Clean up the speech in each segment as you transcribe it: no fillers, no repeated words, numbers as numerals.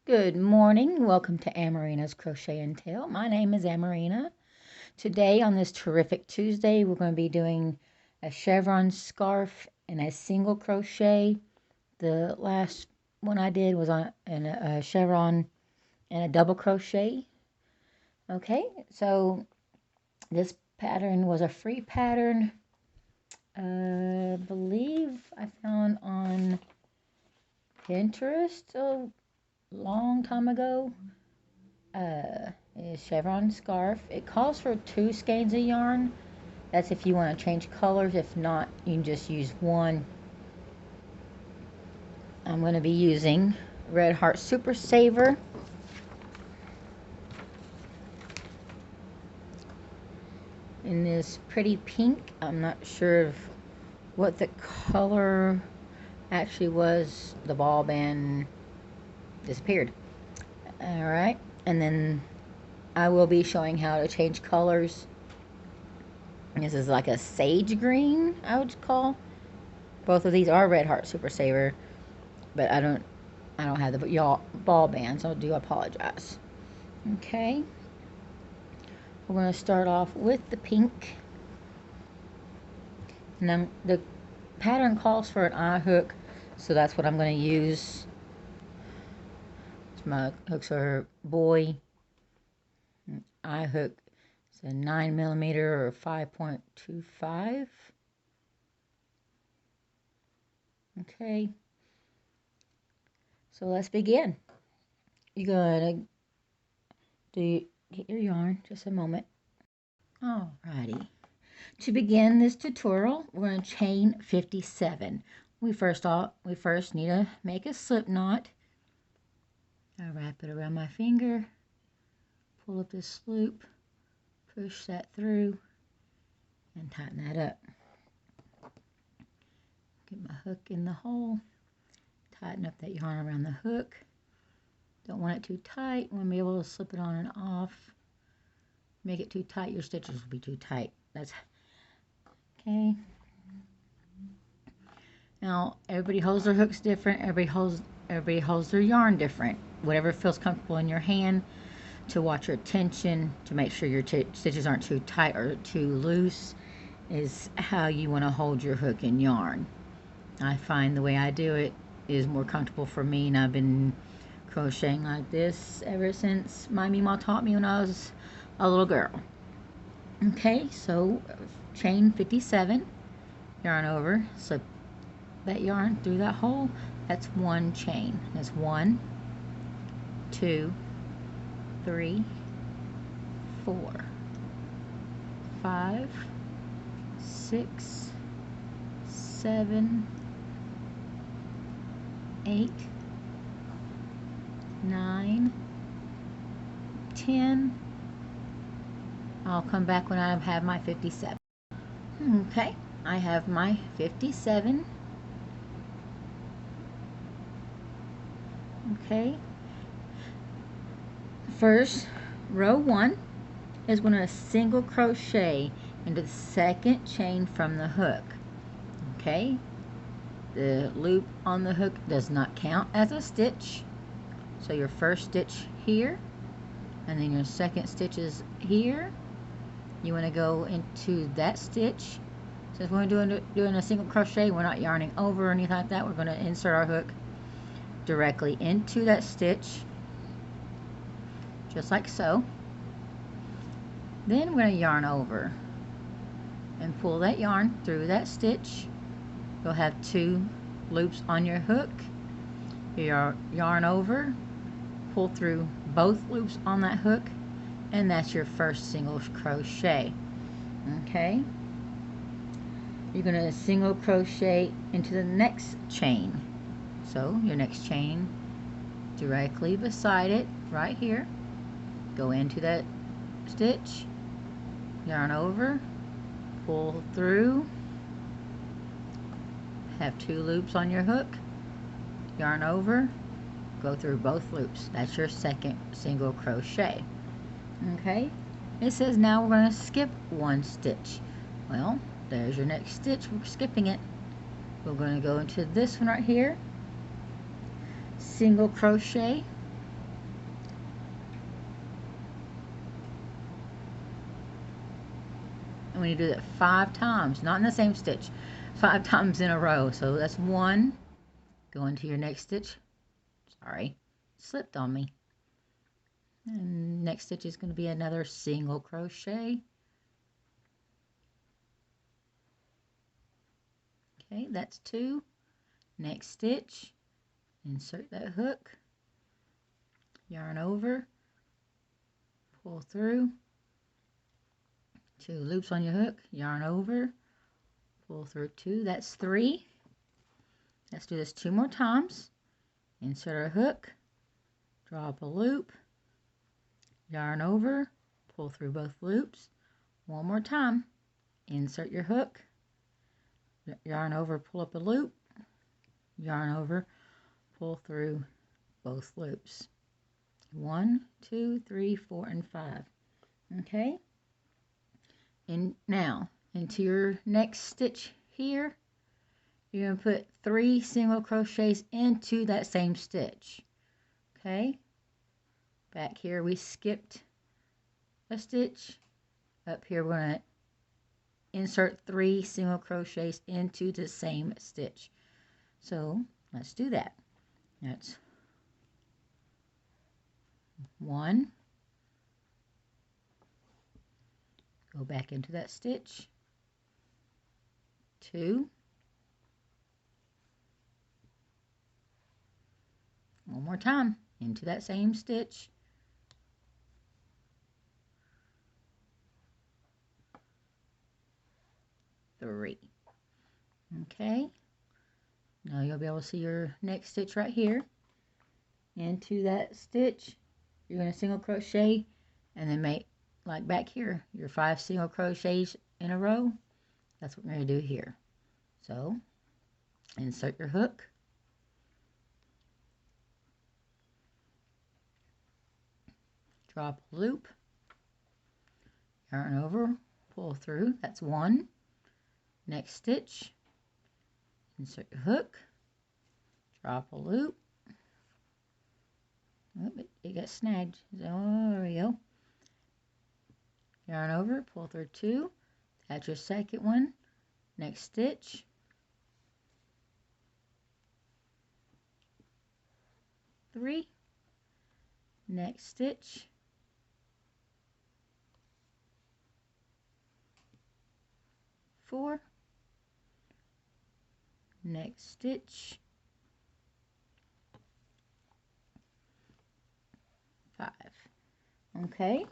Good morning. Welcome to Amarina's Crochet and Tail. My name is Amarina. Today on this terrific Tuesday, we're going to be doing a chevron scarf and a single crochet. The last one I did was on a chevron and a double crochet. Okay, so this pattern was a free pattern. I believe I found on Pinterest a long time ago. Is Chevron Scarf. It calls for 2 skeins of yarn. That's if you want to change colors. If not, you can just use one. I'm going to be using Red Heart Super Saver. In this pretty pink. I'm not sure of what the color actually was. The ball band disappeared. Alright, and then I will be showing how to change colors. This is like a sage green, I would call. Both of these are Red Heart Super Saver, but I don't have the ball band, so I do apologize. Okay, we're going to start off with the pink, and then the pattern calls for an eye hook, so that's what I'm going to use. My hooks are boy eye hook. It's a 9mm or 5.25. Okay, so let's begin. You're going to get your yarn, just a moment. Alrighty. To begin this tutorial, we're going to chain 57. We first need to make a slip knot. I wrap it around my finger, pull up this loop, push that through, and tighten that up. Get my hook in the hole, tighten up that yarn around the hook. Don't want it too tight. Want to be able to slip it on and off. Make it too tight, your stitches will be too tight. That's okay. Now everybody holds their hooks different. Everybody holds their yarn different. Whatever feels comfortable in your hand. To watch your tension, to make sure your stitches aren't too tight or too loose, is how you want to hold your hook and yarn. I find the way I do it is more comfortable for me, and I've been crocheting like this ever since my Mima taught me when I was a little girl. Okay, so chain 57, yarn over, slip that yarn through that hole. That's one chain. That's 1, 2, 3, 4, 5, 6, 7, 8, 9, 10. I'll come back when I have my 57. Okay, I have my 57. Okay, first row 1 is going to single crochet into the second chain from the hook. Okay, the loop on the hook does not count as a stitch, so your first stitch here, and then your second stitch is here. You want to go into that stitch. Since we're doing a single crochet, we're not yarning over or anything like that. We're going to insert our hook directly into that stitch, just like so. Then we're going to yarn over and pull that yarn through that stitch. You'll have 2 loops on your hook. You yarn over, pull through both loops on that hook, and that's your first single crochet. Okay, you're going to single crochet into the next chain. So your next chain directly beside it, right here, go into that stitch, yarn over, pull through, have 2 loops on your hook, yarn over, go through both loops. That's your second single crochet. Okay, it says now we're going to skip 1 stitch. Well, there's your next stitch. We're skipping it. We're going to go into this one right here, single crochet we need to do that 5 times, not in the same stitch, 5 times in a row. So that's 1. Go into your next stitch. Sorry, slipped on me. And next stitch is going to be another single crochet. Okay, that's 2. Next stitch, insert that hook, yarn over, pull through, 2 loops on your hook, yarn over, pull through 2, that's 3. Let's do this 2 more times. Insert a hook, drop a loop, yarn over, pull through both loops. 1 more time. Insert your hook, yarn over, pull up a loop, yarn over, pull through both loops. 1, 2, 3, 4, and 5. Okay, and now into your next stitch here, you're going to put 3 single crochets into that same stitch. Okay, back here we skipped a stitch. Up here we're going to insert 3 single crochets into the same stitch. So let's do that. That's 1, go back into that stitch, 2, 1 more time into that same stitch, 3. Okay, now you'll be able to see your next stitch right here. Into that stitch, you're going to single crochet and then make, like back here, your 5 single crochets in a row. That's what we're going to do here. So insert your hook, drop a loop, yarn over, pull through, that's 1. Next stitch, insert your hook, drop a loop. Oh, it got snagged. So there we go. Yarn over, pull through 2, that's your second one. Next stitch, 3, next stitch, 4, next stitch, 5. Okay,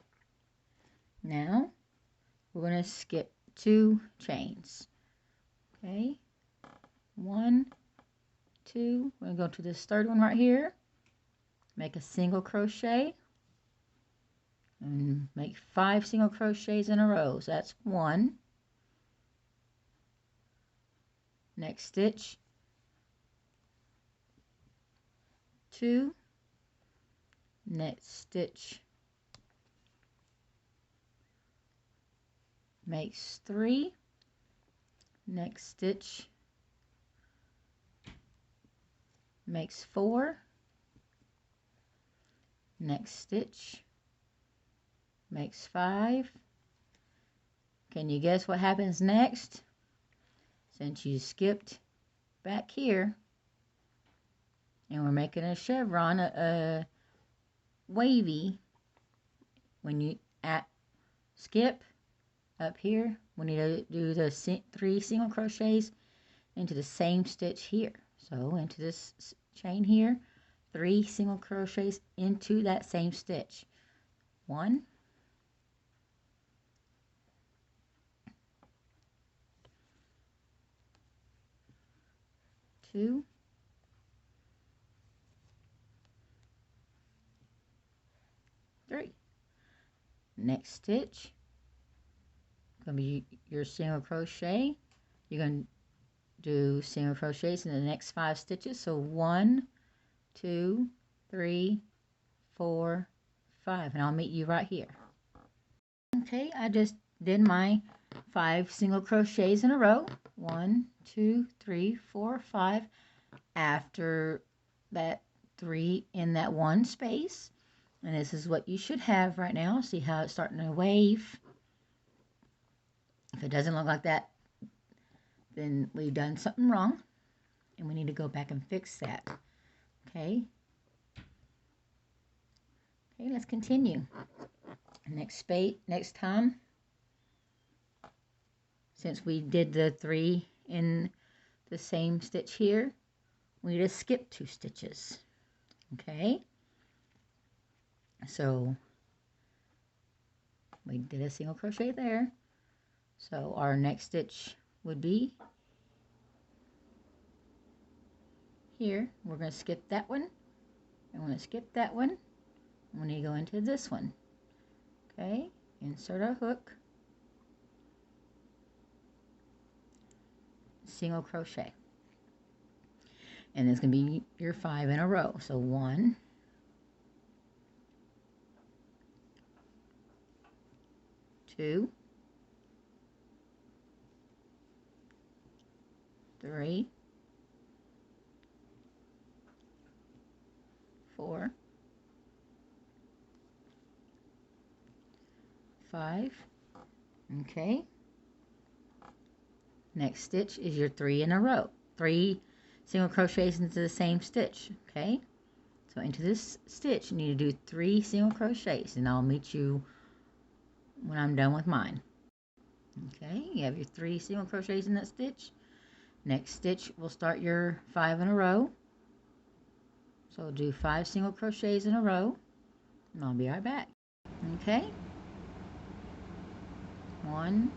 now we're going to skip 2 chains. Okay, 1, 2, we're going to go to this third one right here, make a single crochet, and make 5 single crochets in a row. So that's 1. Next stitch, 2, next stitch, makes 3, next stitch makes 4, next stitch makes 5. Can you guess what happens next? Since you skipped back here and we're making a chevron, a wavy, when you skip up here, we need to do the 3 single crochets into the same stitch here. So into this chain here, 3 single crochets into that same stitch. 1, 2, 3. Next stitch, going to be your single crochet. You're going to do single crochets in the next 5 stitches. So 1, 2, 3, 4, 5, and I'll meet you right here. Okay, I just did my 5 single crochets in a row. 1, 2, 3, 4, 5. After that 3 in that one space, and this is what you should have right now. See how it's starting to wave? If it doesn't look like that, then we've done something wrong and we need to go back and fix that. Okay. Okay, let's continue. Next time, since we did the 3 in the same stitch here, we just skip 2 stitches. Okay, so we did a single crochet there. So our next stitch would be here. We're going to skip that one, and we're going to skip that one. We need to go into this one. Okay, insert our hook, single crochet, and it's going to be your 5 in a row. So 1, 2, 3, 4, 5. Okay, next stitch is your 3 in a row, 3 single crochets into the same stitch. Okay, so into this stitch you need to do 3 single crochets, and I'll meet you when I'm done with mine. Okay, you have your 3 single crochets in that stitch. Next stitch will start your 5 in a row, so do 5 single crochets in a row, and I'll be right back. Okay, 1,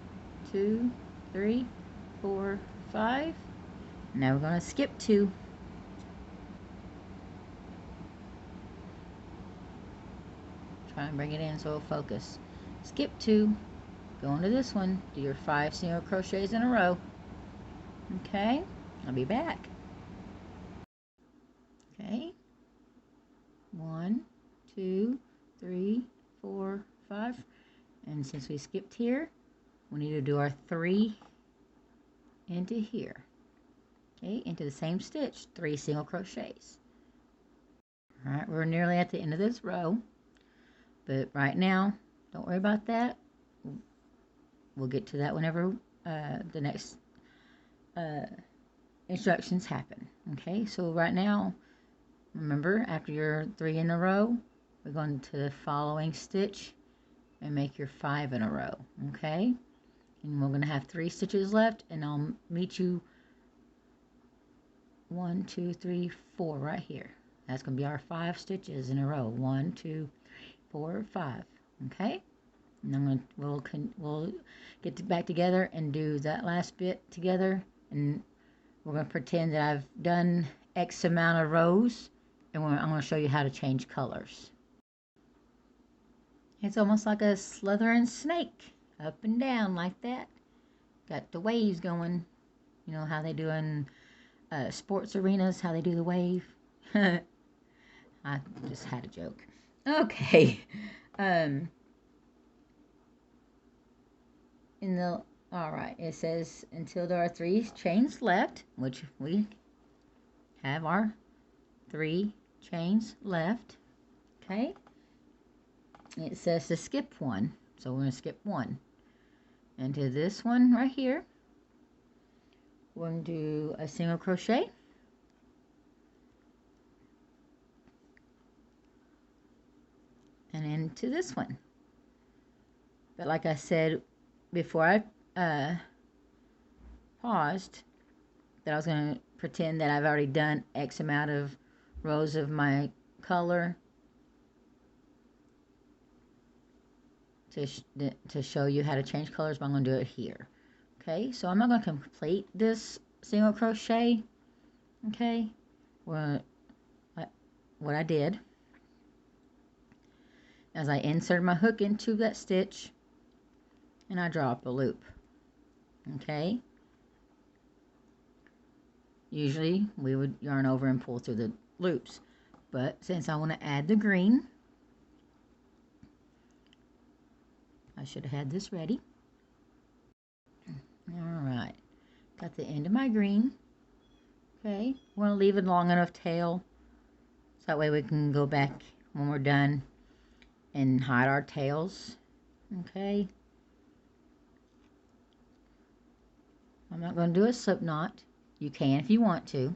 2, 3, 4, 5. Now we're going to skip 2. Try and bring it in so it'll focus. Skip 2, go into this one, do your 5 single crochets in a row. Okay, I'll be back. Okay, 1, 2, 3, 4, 5. And since we skipped here, we need to do our 3 into here. Okay, into the same stitch, 3 single crochets. All right, we're nearly at the end of this row, but right now, don't worry about that. We'll get to that whenever the next instructions happen. Okay, so right now, remember, after your 3 in a row, we're going to the following stitch and make your 5 in a row. Okay, and we're going to have 3 stitches left, and I'll meet you 1, 2, 3, 4 right here. That's going to be our 5 stitches in a row. 1, 2, 3, 4, 5. Okay, and then we'll get back together and do that last bit together, and we're going to pretend that I've done X amount of rows, and I'm going to show you how to change colors. It's almost like a slithering snake, up and down like that. Got the waves going. You know how they do in sports arenas, how they do the wave. I just had a joke. Okay. Alright, it says until there are 3 chains left, which we have our 3 chains left. Okay. It says to skip 1, so we're going to skip 1. Into this one right here, we're going to do a single crochet. And into this one. But like I said before I paused, that I was going to pretend that I've already done X amount of rows of my color to show you how to change colors, but I'm going to do it here. Okay, so I'm not going to complete this single crochet. Okay, what I did as I insert my hook into that stitch and I draw up a loop. Okay, usually we would yarn over and pull through the loops, but since I want to add the green, I should have had this ready. Alright, got the end of my green. Okay, we're going to leave a long enough tail so that way we can go back when we're done and hide our tails. Okay, I'm not going to do a slip knot. You can if you want to,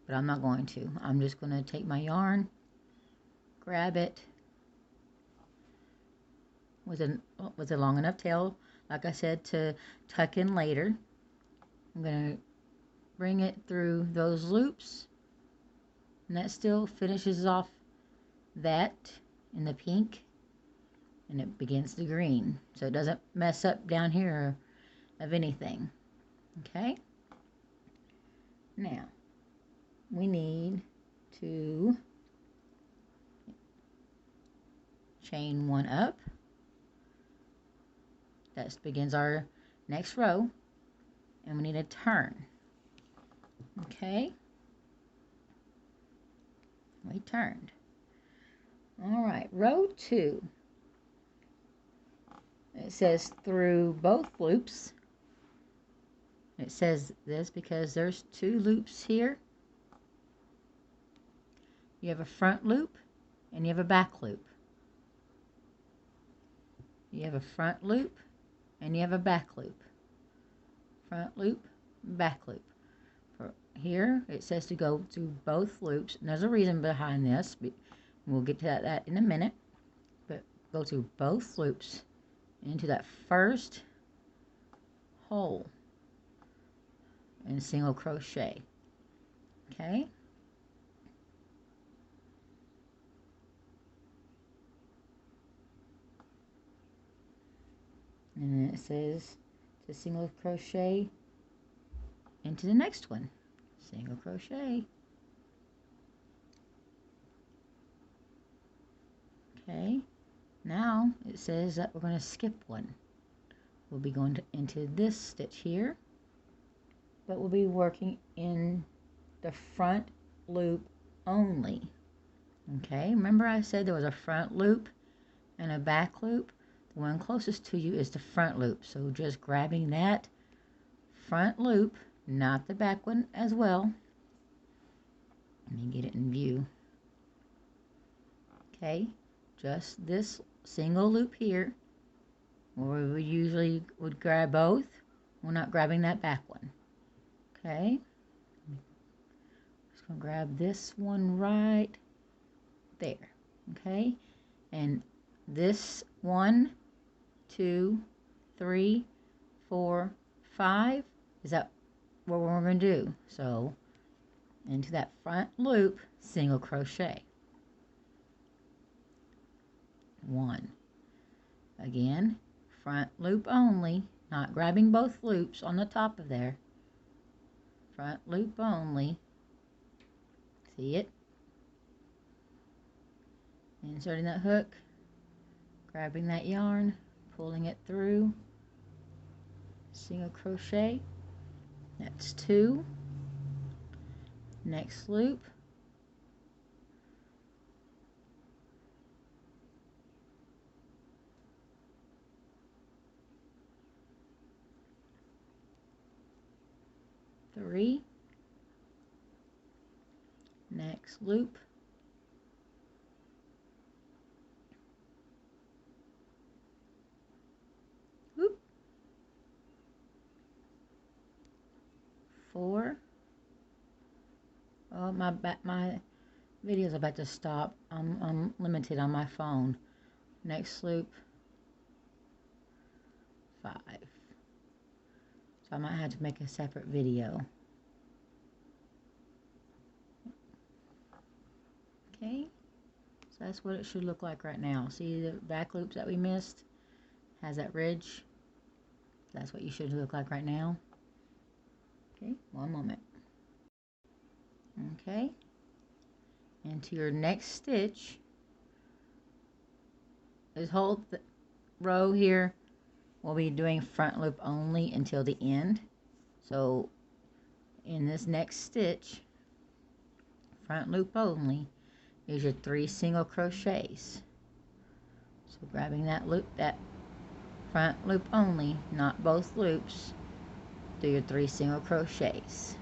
but I'm not going to. I'm just going to take my yarn, grab it with a long enough tail, like I said, to tuck in later. I'm going to bring it through those loops, and that still finishes off that in the pink, and it begins the green, so it doesn't mess up down here of anything. Okay, now we need to chain one up. That begins our next row, and we need a turn. Okay, we turned. All right, row 2. It says through both loops. It says this because there's 2 loops here. You have a front loop and you have a back loop. You have a front loop and you have a back loop. Front loop, back loop. For here it says to go through both loops, and there's a reason behind this. We'll get to that in a minute. But go through both loops into that first hole and single crochet. Okay, and then it says to single crochet into the next one, single crochet. Okay, now it says that we're going to skip one. We'll be going into this stitch here, but we'll be working in the front loop only. Okay, remember I said there was a front loop and a back loop? The one closest to you is the front loop, so just grabbing that front loop, not the back one as well. Let me get it in view. Okay, just this single loop here, where we usually would grab both. We're not grabbing that back one. Okay, just gonna grab this one right there. Okay, and this 1, 2, 3, 4, 5 is that what we're going to do. So into that front loop, single crochet. 1. Again, front loop only, not grabbing both loops on the top of there. Front loop only. See it? Inserting that hook, grabbing that yarn, pulling it through, single crochet. That's 2. Next loop, three. Next loop, 4. Oh, my video's about to stop. I'm limited on my phone. Next loop, 5. So I might have to make a separate video. Okay, so that's what it should look like right now. See the back loops that we missed? Has that ridge? That's what you should look like right now. Okay, one moment. Okay, into your next stitch, this whole row here, we'll be doing front loop only until the end. So in this next stitch, front loop only, is your 3 single crochets. So grabbing that loop, that front loop only, not both loops, do your 3 single crochets.